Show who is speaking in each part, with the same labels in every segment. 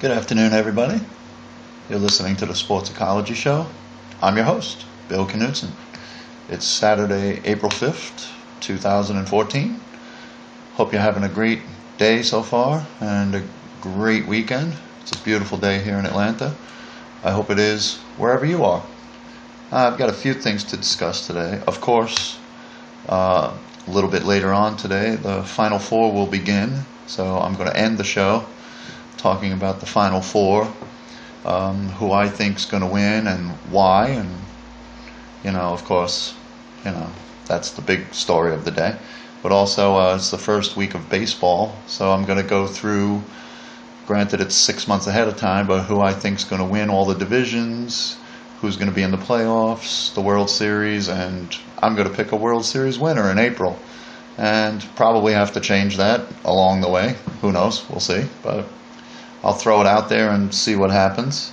Speaker 1: Good afternoon, everybody. You're listening to the Sportsocology Show. I'm your host, Bill Knudsen. It's Saturday, April 5th, 2014. Hope you're having a great day so far and a great weekend. It's a beautiful day here in Atlanta. I hope it is wherever you are. I've got a few things to discuss today. Of course, a little bit later on today, the Final Four will begin. So I'm going to end the show talking about the Final Four, who I think is going to win and why, and of course, that's the big story of the day. But also, it's the first week of baseball, so I'm going to go through. Granted, it's 6 months ahead of time, but who I think is going to win all the divisions, who's going to be in the playoffs, the World Series, and I'm going to pick a World Series winner in April, and probably have to change that along the way. Who knows? We'll see, but I'll throw it out there and see what happens.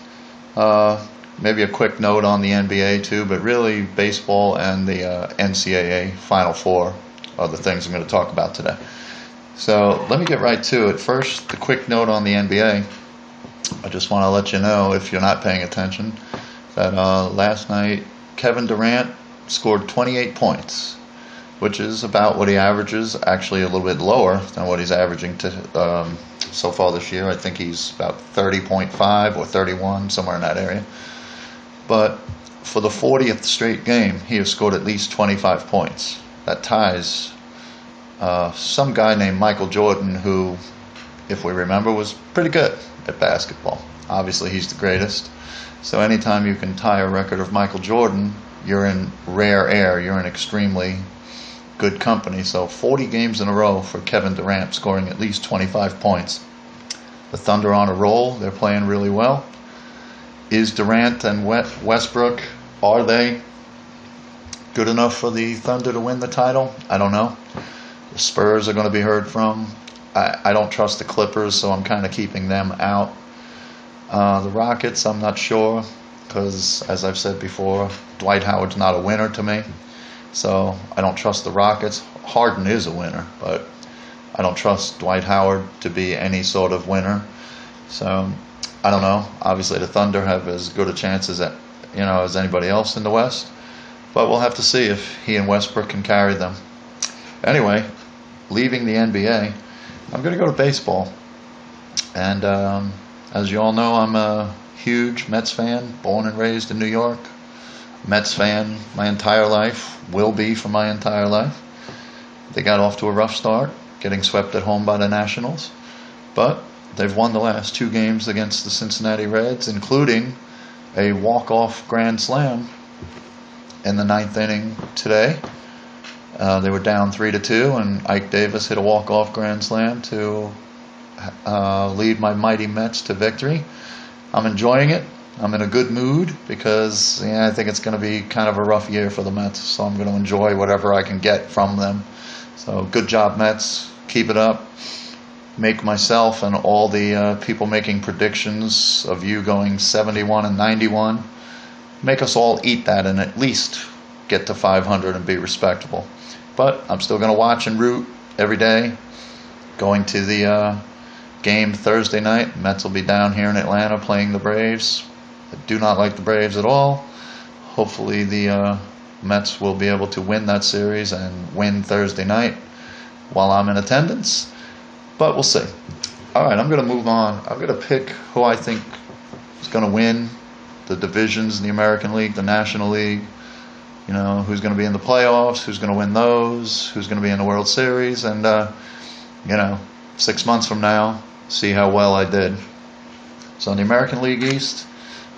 Speaker 1: Maybe a quick note on the NBA too, but really baseball and the NCAA Final Four are the things I'm going to talk about today. So let me get right to it. First, the quick note on the NBA. I just want to let you know, if you're not paying attention, that last night Kevin Durant scored 28 points, which is about what he averages, actually a little bit lower than what he's averaging so far this year. I think he's about 30.5 or 31, somewhere in that area. But for the 40th straight game, he has scored at least 25 points. That ties some guy named Michael Jordan, who, if we remember, was pretty good at basketball. Obviously, he's the greatest. So anytime you can tie a record of Michael Jordan, you're in rare air. You're in extremely good company. So 40 games in a row for Kevin Durant, scoring at least 25 points. The Thunder on a roll. They're playing really well. Is Durant and Westbrook, are they good enough for the Thunder to win the title? I don't know. The Spurs are going to be heard from. I don't trust the Clippers, so I'm kind of keeping them out. The Rockets, I'm not sure, because, as I've said before, Dwight Howard's not a winner to me. So I don't trust the Rockets. Harden is a winner, but I don't trust Dwight Howard to be any sort of winner. So I don't know. Obviously, the Thunder have as good a chance as anybody else in the West. But we'll have to see if he and Westbrook can carry them. Anyway, leaving the NBA, I'm going to go to baseball. And as you all know, I'm a huge Mets fan, born and raised in New York. Mets fan my entire life, will be for my entire life. They got off to a rough start, getting swept at home by the Nationals, but they've won the last 2 games against the Cincinnati Reds, including a walk-off grand slam in the 9th inning today. They were down 3-2, and Ike Davis hit a walk-off grand slam to lead my mighty Mets to victory. I'm enjoying it. I'm in a good mood because I think it's going to be kind of a rough year for the Mets, so I'm going to enjoy whatever I can get from them. So good job, Mets. Keep it up. Make myself and all the people making predictions of you going 71 and 91, make us all eat that and at least get to 500 and be respectable. But I'm still going to watch and root every day. Going to the game Thursday night. Mets will be down here in Atlanta playing the Braves. I do not like the Braves at all. Hopefully the Mets will be able to win that series and win Thursday night while I'm in attendance. But we'll see. All right, I'm going to move on. I'm going to pick who I think is going to win the divisions in the American League, the National League. Who's going to be in the playoffs, who's going to win those, who's going to be in the World Series. And, 6 months from now, see how well I did. So in the American League East,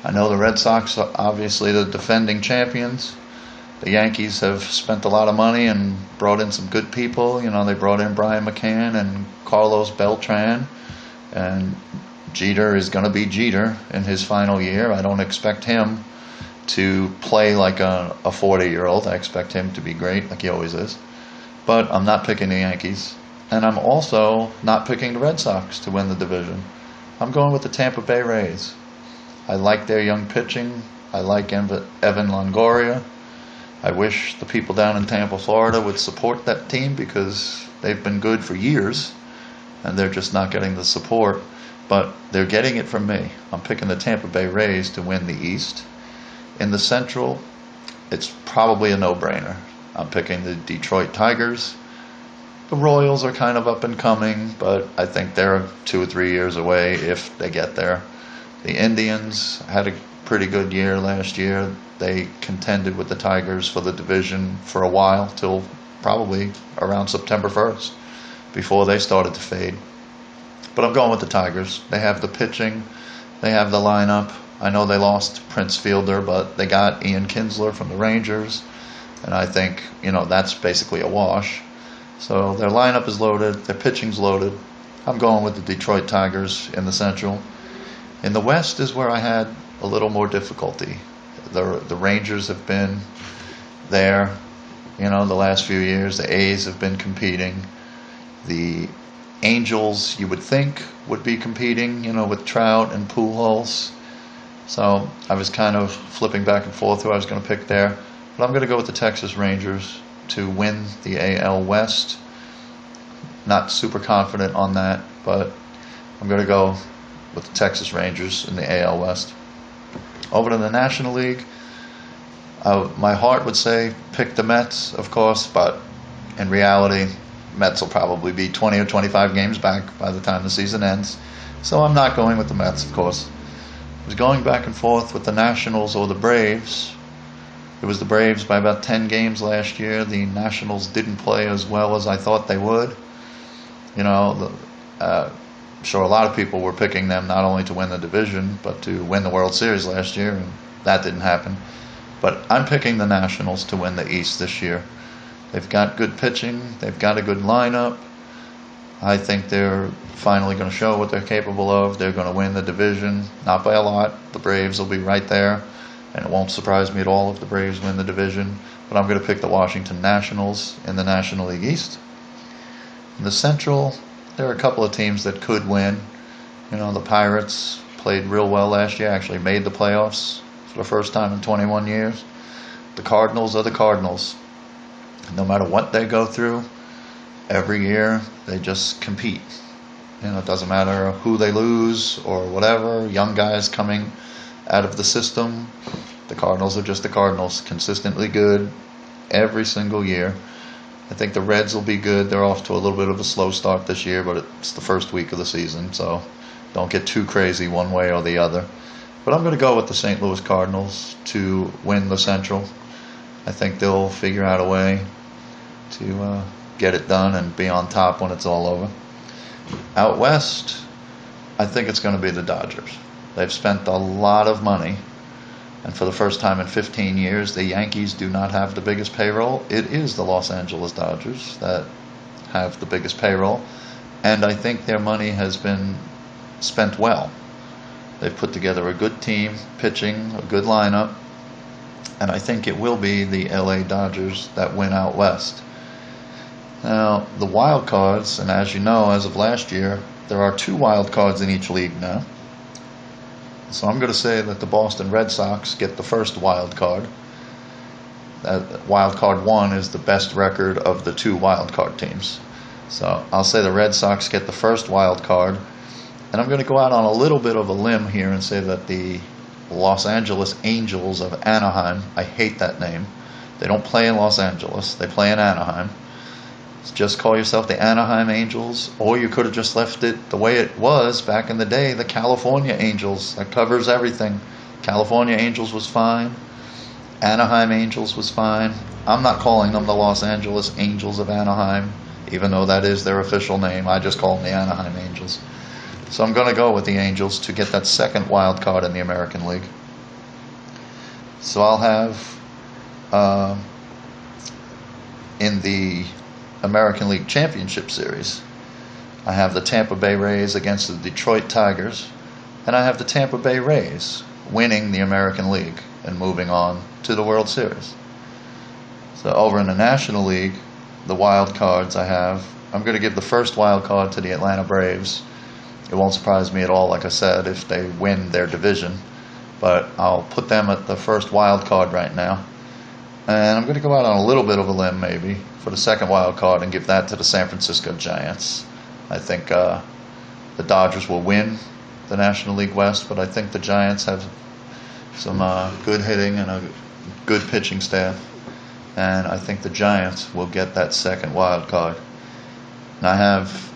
Speaker 1: I know the Red Sox are obviously the defending champions. The Yankees have spent a lot of money and brought in some good people. They brought in Brian McCann and Carlos Beltran. And Jeter is going to be Jeter in his final year. I don't expect him to play like a 40-year-old. I expect him to be great, like he always is. But I'm not picking the Yankees. And I'm also not picking the Red Sox to win the division. I'm going with the Tampa Bay Rays. I like their young pitching. I like Evan Longoria. I wish the people down in Tampa, Florida would support that team because they've been good for years and they're just not getting the support. but they're getting it from me. I'm picking the Tampa Bay Rays to win the East. In the Central, it's probably a no-brainer. I'm picking the Detroit Tigers. The Royals are kind of up and coming, but I think they're 2 or 3 years away if they get there. The Indians had a pretty good year last year. They contended with the Tigers for the division for a while, till probably around September 1st, before they started to fade. But I'm going with the Tigers. They have the pitching, they have the lineup. I know they lost Prince Fielder, but they got Ian Kinsler from the Rangers, and I think, that's basically a wash. So their lineup is loaded, their pitching's loaded. I'm going with the Detroit Tigers in the Central. In the West is where I had a little more difficulty. The Rangers have been there, the last few years. The A's have been competing. The Angels, you would think, would be competing, with Trout and Pujols. So I was kind of flipping back and forth who I was going to pick there. But I'm going to go with the Texas Rangers to win the AL West. Not super confident on that, but I'm going to go with the Texas Rangers in the AL West. Over to the National League, my heart would say pick the Mets, of course, but in reality, Mets will probably be 20 or 25 games back by the time the season ends. So I'm not going with the Mets, of course. I was going back and forth with the Nationals or the Braves. It was the Braves by about 10 games last year. The Nationals didn't play as well as I thought they would. I'm sure a lot of people were picking them not only to win the division, but to win the World Series last year, and that didn't happen. But I'm picking the Nationals to win the East this year. They've got good pitching. They've got a good lineup. I think they're finally going to show what they're capable of. They're going to win the division, not by a lot. The Braves will be right there, and it won't surprise me at all if the Braves win the division. But I'm going to pick the Washington Nationals in the National League East. In the Central, there are a couple of teams that could win. The Pirates played real well last year, actually made the playoffs for the first time in 21 years. The Cardinals are the Cardinals. No matter what they go through, every year they just compete. It doesn't matter who they lose or whatever, young guys coming out of the system. The Cardinals are just the Cardinals, consistently good every single year. I think the Reds will be good. They're off to a little bit of a slow start this year, but it's the first week of the season, so don't get too crazy one way or the other. But I'm going to go with the St. Louis Cardinals to win the Central. I think they'll figure out a way to get it done and be on top when it's all over. Out West, I think it's going to be the Dodgers. They've spent a lot of money, and for the first time in 15 years, the Yankees do not have the biggest payroll. It is the Los Angeles Dodgers that have the biggest payroll, and I think their money has been spent well. They've put together a good team, pitching, a good lineup, and I think it will be the LA Dodgers that win out West. Now, the wild cards, and as you know, as of last year, there are 2 wild cards in each league now. So I'm going to say that the Boston Red Sox get the first wild card. Wild card 1 is the best record of the 2 wild card teams. So I'll say the Red Sox get the first wild card. And I'm going to go out on a little bit of a limb here and say that the Los Angeles Angels of Anaheim, I hate that name. They don't play in Los Angeles. They play in Anaheim. Just call yourself the Anaheim Angels, or you could have just left it the way it was back in the day, the California Angels. That covers everything. California Angels was fine. Anaheim Angels was fine. I'm not calling them the Los Angeles Angels of Anaheim, even though that is their official name. I just call them the Anaheim Angels. So I'm going to go with the Angels to get that second wild card in the American League. So I'll have in the American League Championship Series, I have the Tampa Bay Rays against the Detroit Tigers, and I have the Tampa Bay Rays winning the American League and moving on to the World Series. So over in the National League, the wild cards I'm going to give the first wild card to the Atlanta Braves. It won't surprise me at all, like I said, if they win their division, but I'll put them at the first wild card right now. And I'm going to go out on a little bit of a limb, maybe, for the second wild card and give that to the San Francisco Giants. I think the Dodgers will win the National League West, but I think the Giants have some good hitting and a good pitching staff, and I think the Giants will get that second wild card. And I have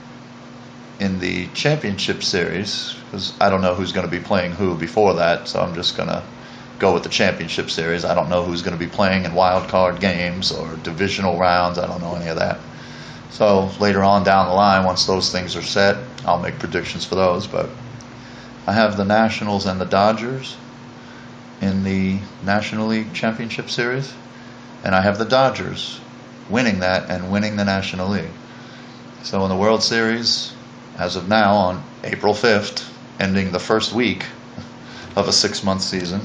Speaker 1: in the championship series, because I don't know who's going to be playing who before that, so I'm just going to go with the championship series. I don't know who's going to be playing in wild card games or divisional rounds. I don't know any of that. So later on down the line, once those things are set, I'll make predictions for those. But I have the Nationals and the Dodgers in the National League Championship Series, and I have the Dodgers winning that and winning the National League. So in the World Series, as of now, on April 5th, ending the first week of a 6-month season,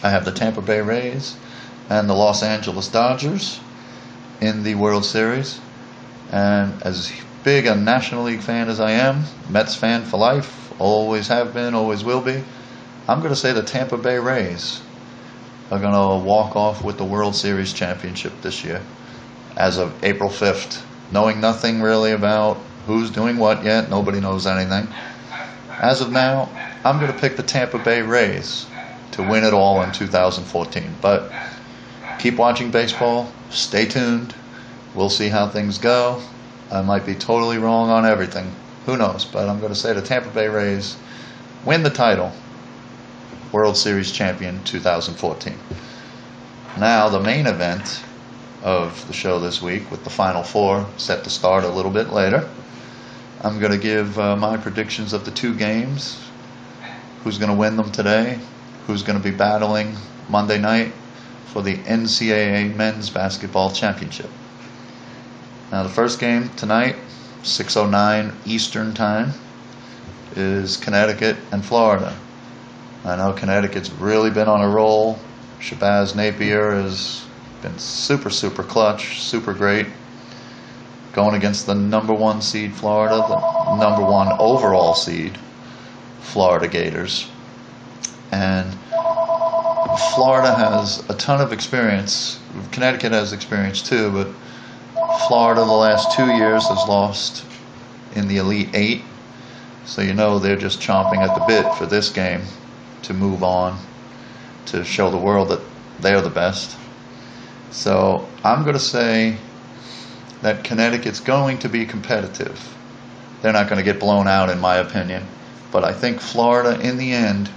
Speaker 1: I have the Tampa Bay Rays and the Los Angeles Dodgers in the World Series. And as big a National League fan as I am, Mets fan for life, always have been, always will be, I'm going to say the Tampa Bay Rays are going to walk off with the World Series championship this year as of April 5th. Knowing nothing really about who's doing what yet, nobody knows anything. As of now, I'm going to pick the Tampa Bay Rays to win it all in 2014. But keep watching baseball, stay tuned, we'll see how things go. I might be totally wrong on everything, who knows, but I'm going to say the Tampa Bay Rays win the title, World Series champion 2014. Now the main event of the show this week, with the Final Four set to start a little bit later, I'm going to give my predictions of the two games, who's going to win them today, who's going to be battling Monday night for the NCAA Men's Basketball Championship. Now the first game tonight, 6:09 Eastern Time, is Connecticut and Florida. I know Connecticut's really been on a roll. Shabazz Napier has been super clutch, super great, going against the number 1 seed Florida, the number 1 overall seed Florida Gators. And Florida has a ton of experience. Connecticut has experience too, but Florida the last 2 years has lost in the Elite 8. So you know they're just chomping at the bit for this game to move on, to show the world that they're the best. So I'm going to say that Connecticut's going to be competitive. They're not going to get blown out, in my opinion. But I think Florida, in the end,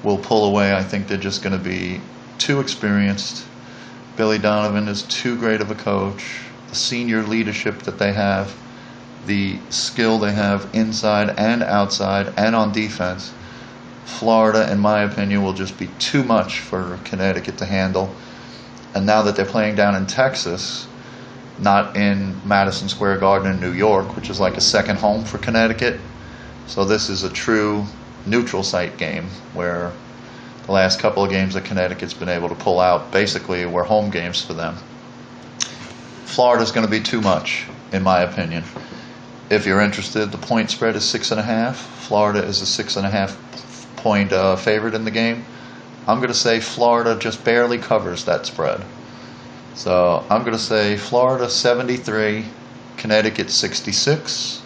Speaker 1: will pull away. I think they're just going to be too experienced. Billy Donovan is too great of a coach. The senior leadership that they have, the skill they have inside and outside and on defense, Florida, in my opinion, will just be too much for Connecticut to handle. And now that they're playing down in Texas, not in Madison Square Garden in New York, which is like a second home for Connecticut, so this is a true neutral site game where the last couple of games that Connecticut's been able to pull out basically were home games for them. Florida's going to be too much, in my opinion. If you're interested, the point spread is 6.5. Florida is a 6.5 point favorite in the game. I'm going to say Florida just barely covers that spread. So I'm going to say Florida 73, Connecticut 66,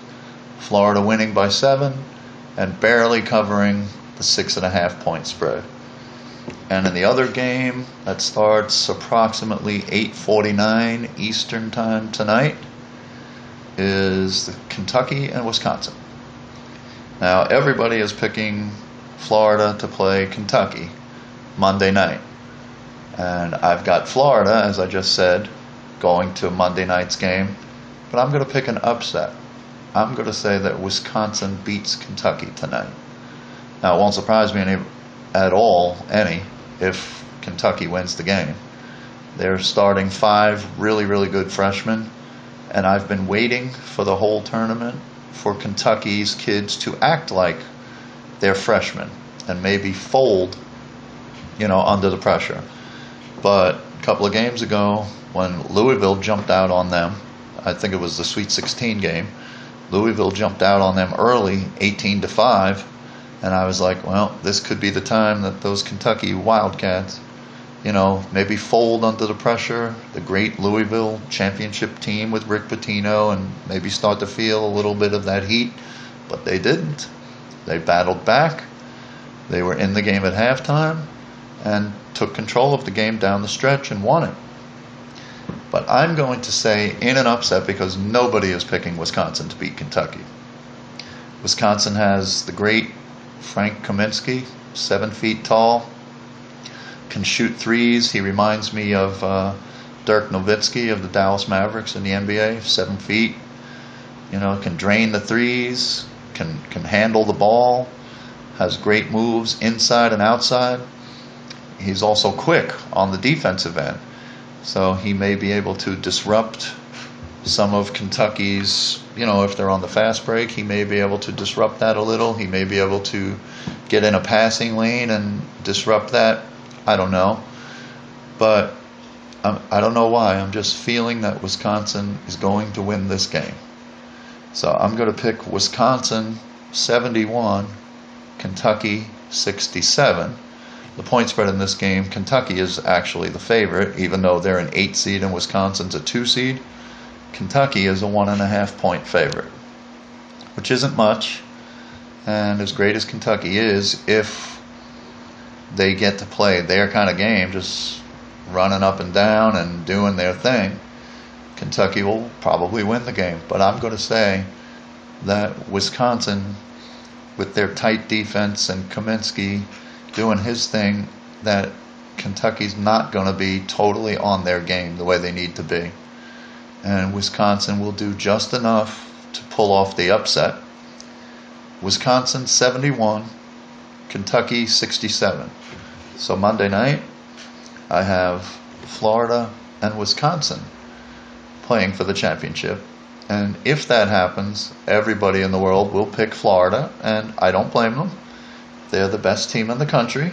Speaker 1: Florida winning by 7, and barely covering the 6.5 point spread. And in the other game that starts approximately 8:49 Eastern Time tonight is the Kentucky and Wisconsin. Now everybody is picking Florida to play Kentucky Monday night. And I've got Florida, as I just said, going to Monday night's game. But I'm going to pick an upset. I'm going to say that Wisconsin beats Kentucky tonight. Now, it won't surprise me at all, if Kentucky wins the game. They're starting 5 really good freshmen. And I've been waiting for the whole tournament for Kentucky's kids to act like they're freshmen and maybe fold, under the pressure. But a couple of games ago, when Louisville jumped out on them, I think it was the Sweet 16 game, Louisville jumped out on them early, 18-5, and I was like, well, this could be the time that those Kentucky Wildcats, maybe fold under the pressure, the great Louisville championship team with Rick Pitino, and maybe start to feel a little bit of that heat. But they didn't. They battled back. They were in the game at halftime and took control of the game down the stretch and won it. But I'm going to say in an upset because nobody is picking Wisconsin to beat Kentucky. Wisconsin has the great Frank Kaminsky, 7 feet tall, can shoot threes. He reminds me of Dirk Nowitzki of the Dallas Mavericks in the NBA, 7 feet. Can drain the threes, can handle the ball, has great moves inside and outside. He's also quick on the defensive end. So he may be able to disrupt some of Kentucky's, if they're on the fast break, he may be able to disrupt that a little. He may be able to get in a passing lane and disrupt that. I don't know. But I don't know why. I'm just feeling that Wisconsin is going to win this game. So I'm going to pick Wisconsin 71, Kentucky 67. The point spread in this game, Kentucky is actually the favorite, even though they're an 8 seed and Wisconsin's a 2 seed. Kentucky is a 1.5 point favorite, which isn't much. And as great as Kentucky is, if they get to play their kind of game, just running up and down and doing their thing, Kentucky will probably win the game. But I'm going to say that Wisconsin, with their tight defense and Kaminsky doing his thing, that Kentucky's not going to be totally on their game the way they need to be. And Wisconsin will do just enough to pull off the upset. Wisconsin 71, Kentucky 67. So Monday night, I have Florida and Wisconsin playing for the championship. And if that happens, everybody in the world will pick Florida, and I don't blame them. They're the best team in the country.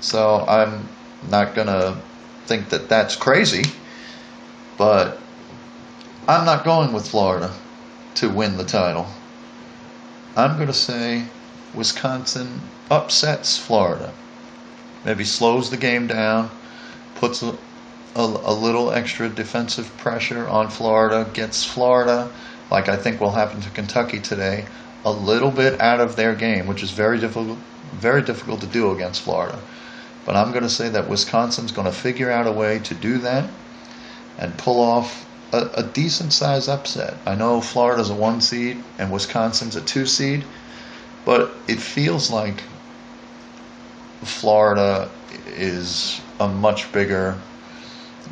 Speaker 1: So I'm not going to think that that's crazy. But I'm not going with Florida to win the title. I'm going to say Wisconsin upsets Florida. Maybe slows the game down, puts a little extra defensive pressure on Florida, gets Florida, like I think will happen to Kentucky today, a little bit out of their game, which is very difficult to do against Florida. But I'm going to say that Wisconsin's going to figure out a way to do that and pull off a decent-sized upset. I know Florida's a 1 seed and Wisconsin's a 2 seed, but it feels like Florida is a much bigger,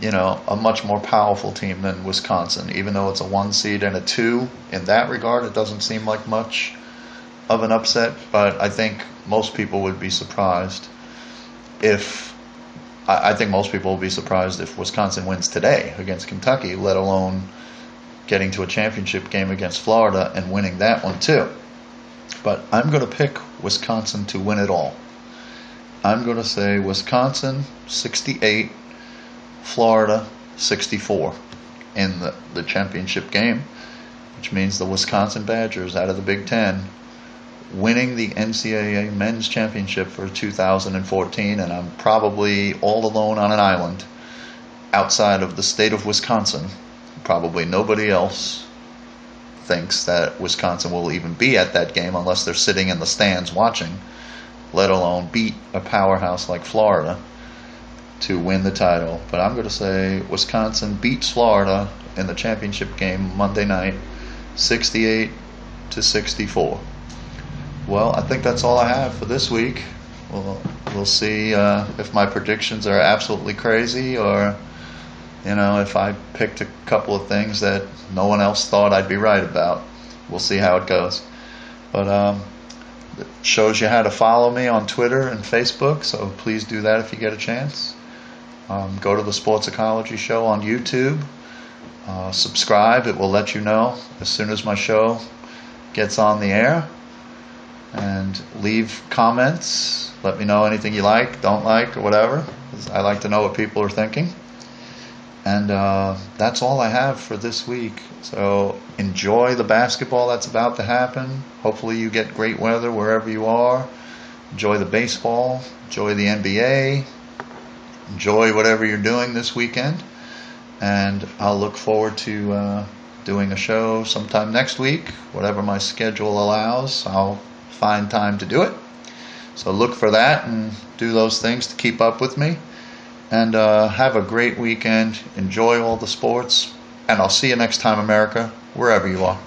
Speaker 1: a much more powerful team than Wisconsin. Even though it's a 1 seed and a 2, in that regard, it doesn't seem like much of an upset, but I think most people would be surprised if Wisconsin wins today against Kentucky, let alone getting to a championship game against Florida and winning that one too. But I'm going to pick Wisconsin to win it all. I'm going to say Wisconsin 68, Florida 64 in the championship game, which means the Wisconsin Badgers out of the Big Ten winning the NCAA men's championship for 2014, and I'm probably all alone on an island outside of the state of Wisconsin. Probably nobody else thinks that Wisconsin will even be at that game unless they're sitting in the stands watching, let alone beat a powerhouse like Florida to win the title. But I'm going to say Wisconsin beats Florida in the championship game Monday night, 68-64. Well, I think that's all I have for this week. We'll see if my predictions are absolutely crazy, or if I picked a couple of things that no one else thought I'd be right about. We'll see how it goes. But it shows you how to follow me on Twitter and Facebook, so please do that if you get a chance. Go to the Sportsocology Show on YouTube. Subscribe. It will let you know as soon as my show gets on the air. And leave comments. Let me know anything you like, don't like, or whatever. I like to know what people are thinking. And that's all I have for this week. So enjoy the basketball that's about to happen. Hopefully you get great weather wherever you are. Enjoy the baseball. Enjoy the NBA. Enjoy whatever you're doing this weekend. And I'll look forward to doing a show sometime next week. Whatever my schedule allows, I'll find time to do it. So look for that and do those things to keep up with me. And have a great weekend. Enjoy all the sports. And I'll see you next time, America, wherever you are.